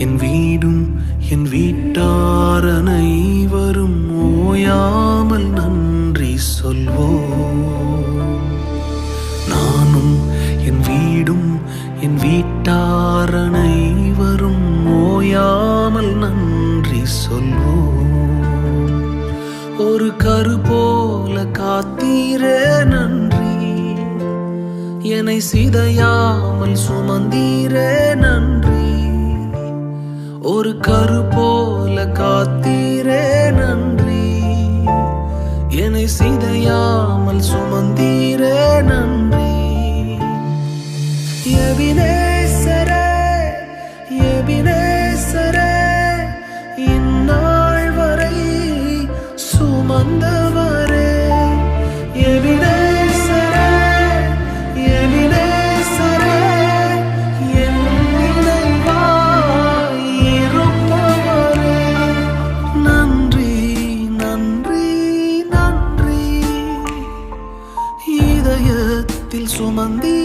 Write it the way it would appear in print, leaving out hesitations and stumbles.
என் வீடும் என் வீட்டார் அனைவரும் ஓயாமல் நன்றி சொல்வோம். நானும் என் வீடும் என் வீட்டார் அனைவரும் ஓயாமல் நன்றி சொல்வோம். ஒரு கரு போல காத்தீரே நன்றி, என்னை சிதையாமல் சுமந்தீரே நன்றி. ஒரு கரு போல காத்தீரே நன்றி, என்னை சிதையாமல் சுமந்தீரே நன்றி. எபினேசரே எபினேசரே, இந்நாள் வரை சுமந்தவரே. எபினேசரே எபினேசரே, என் நினைவாய் இருப்பவரே. நன்றி நன்றி நன்றி, இதயத்தில் சுமந்தி